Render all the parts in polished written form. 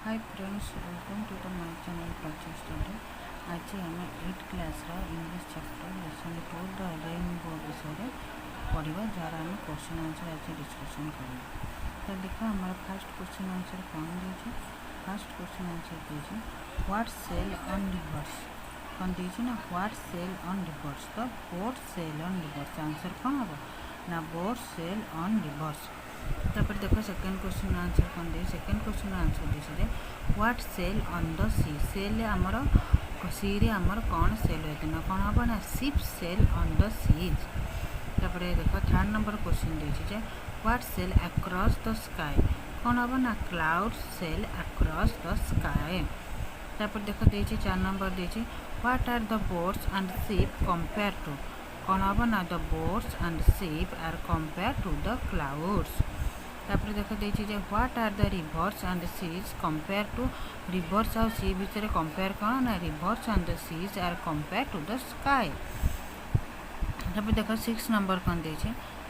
Hi friends, welcome to the my channel culture study. आज आम 8th class English chapter lesson 2 the rainbow विषय पढ़ा jar आम question answer आज discussion करवा। तो देख हमारा फर्स्ट क्वेश्चन आंसर कौन दे। फर्स्ट क्वेश्चन आंसर दे व्हाट सेल ऑन रिवर्स। कौन दे ना व्हाट सेल ऑन रिवर्स। तो boat sail on rivers answer कौन हम ना बोट सेल ऑन रिवर्स। तापर देखो सेकंड क्वेश्चन आंसर कौन दे। सेकंड क्वेश्चन आंसर दे what sail on the sea. Sail आमर सी रे आमर कौन सेल होते ना कौन हम ना ship sail on the seas. तापर देखो थर्ड नंबर क्वेश्चन दे what sail across the sky. कौन हम ना cloud sail across the sky. तापर देखो दे 4 नंबर दे what are the boats and ship compare to. कौन हम ना the boats and ship are compare to the clouds. तापर देख दे what are the rivers and seas compare to. Rivers आउ सी भितर कंपेयर कौन ना rivers and the seas are compare to the sky. तापर देख 6 नंबर कौन दे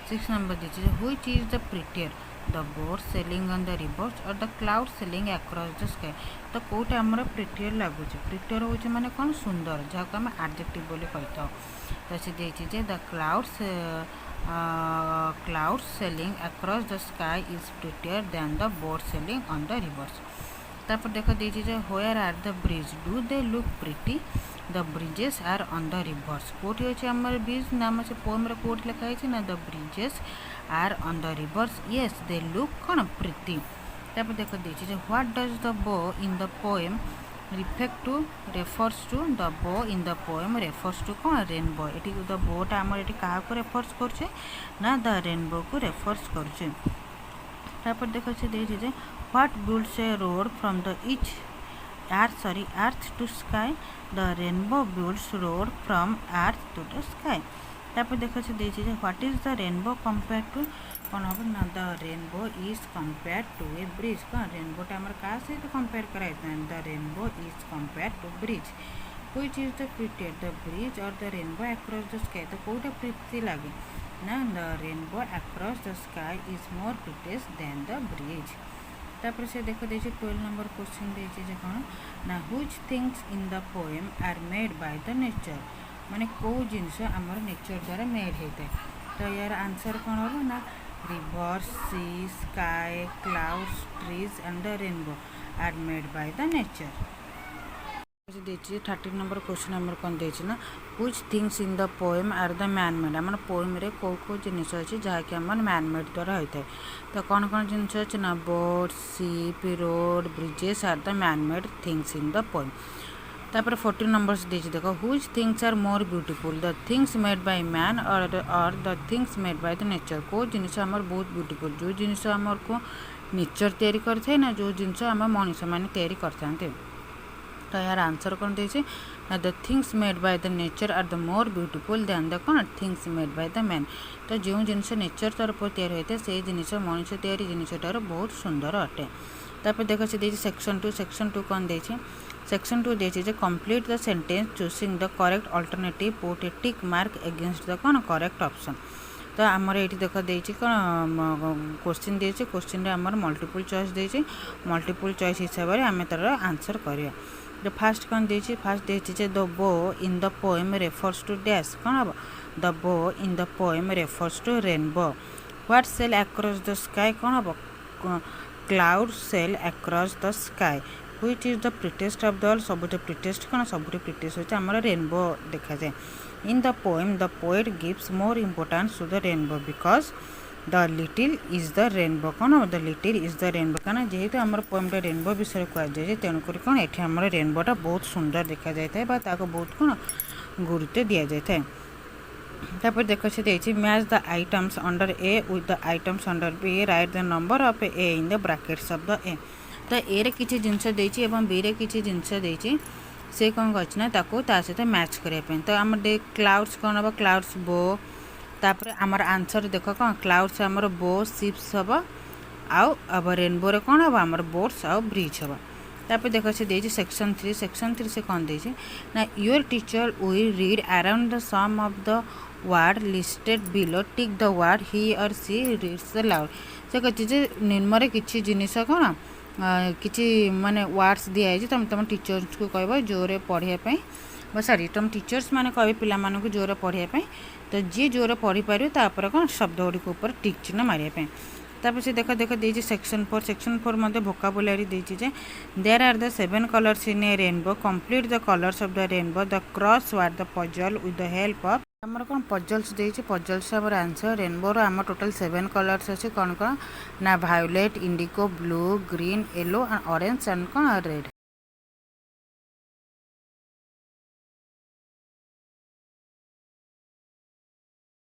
6 नंबर दे which is the prettier the boat sailing on the rivers or the cloud sailing across the sky. तो कौटा आमर प्रिटियर लगुच। प्रिटियर हो माने कौन सुंदर जहाँ आम एडजेक्टिव बोली कही था। तो सी दे the clouds cloud sailing across the sky is prettier than the boat sailing on the rivers. तापर देख दे where are the bridge do they look pretty the bridges are on the rivers। कोठी अछि हमर bridge नाम से poem रे कोठ लिखा है ना the bridges are on the rivers yes they look कौन pretty। तापर देख दे what does the bow in the poem refers to the bow in the poem refers to कौन रेनबो। ये द बोटा आमर ये क्या रेफर्स कर ना द रेनबो को रेफर्स कर। तापर देख से दे what builds a road from the earth to sky the rainbow builds road from earth to the sky. तापर देख से दे what is the rainbow compare to. कौन हम ना the rainbow is compare to a bridge. कौन रेनबोटा आमर क्या सहित कंपेयर कराई the rainbow is compare to bridge. Which is the prettier the bridge or the rainbow across the sky. तो कौटा प्रीति लगे ना the rainbow across the sky is more prettier than the bridge. तापर से देख दे 12 नंबर क्वेश्चन दे कौन ना which things in the poem are made by the nature. माने कौ जिनस आमर नेचर द्वारा मेड होता है। तो यार आंसर कौन हम ना rivers sea sky clouds trees and the rainbow are made by the nature. 13 number question आम कौन दे ना which things in the poem are the man made. आम पोएम रे कौ कौ जिनिस अच्छी जहाँकि आम मैन मेड द्वारा होता है। तो कौन कौन जिनिस अच्छे ना boat ship road bridges are the man made things in the poem. तापर 14 नंबर्स दे देखो which things are more beautiful the things made by man or the things made by the nature. कौ जिनिस आमर बहुत ब्यूटीफुल जो जिनिस आमर को नेचर तैयारी करथे ना जो जिनिस आम मनीष मैंने तैयारी करते। तो यार आंसर कौन दे ना the things made by the nature are the more beautiful than the कौन things made by the man. तो जो जिनिस नेचर तरफ तैयारी होता है से जिनिस मनीष तैयारी जिनिसटार बहुत सुंदर अटे। तापर देख से दे सेक्शन 2 कौन दे सेक्शन 2 दे complete the sentence choosing the correct alternative put a tick mark against the कौन करेक्ट ऑप्शन। तो आमर ये देख दे कौन क्वेश्चन दे क्वेश्चन आमर मल्टीपल चॉइस दे मल्टीपल चॉइस हिसाब से आम तार आंसर करिया। तो फास्ट कौन दे फास्ट दे the bow in the poem refers to dash. कौन हम the bow in the poem refers to rainbow. What sail across the sky. कौन हम cloud sail across the sky. Which is the prettiest of the all. सबुठ prettiest कौन सबुठ prettiest होता है rainbow देखा जाए। In the poem the poet gives more importance to the rainbow because the little is the rainbow. कौन हम the little is the rainbow कहना जेहेतु आम पोएम रेनबो विषय कहुए तेणुक कौन ये आम रेनबोटा बहुत सुंदर देखा जाए बहुत कौन गुरुत्व दि जाए। तापर देख से दे match the items under A with the items under B write the number of A in the brackets of the A. तो ए रे किसी जिनस देछि बी रे किसी जिनस देछि से कौन करछि ना ताको ता सहित मैच करने। तो आम क्लाउड्स कौन हम क्लाउड्स बो। तापर आमर आंसर देख कौन क्लाउड्स आमर बो शिप्स हम आउ अब रेनबो रे कौन हम आमर बोट्स आउ ब्रिज हम। तापर देख से दे सेक्शन 3 से कौन दे ना your teacher will read around the sum of the word listed below tick the word he or she reads the loud. से कहते निम्न किसी जिनिस कौन किसी माने वार्ड्स दिखाई तुम तुम टीचर्स को कह जोरे पढ़ाई सॉरी तुम टीचर्स मैंने कहे पिला मानक जोरे पढ़ाई तो जी जोरे पढ़ी पार तापर कौन शब्द गुड़िक ऊपर टिक चिन्ह मारे तापर से देख देख दे सेक्शन 4 मध्य भोकाबुलारी देजे there are the 7 colours in a rainbow complete the colours of the rainbow the crossword the puzzle with the help of आमर कौन पजल्स देछि पजल्स आमर आंसर रेनबो रो आम टोटल 7 कलर्स अच्छे कौन कौन ना violet indigo blue green yellow and orange and कौन रेड।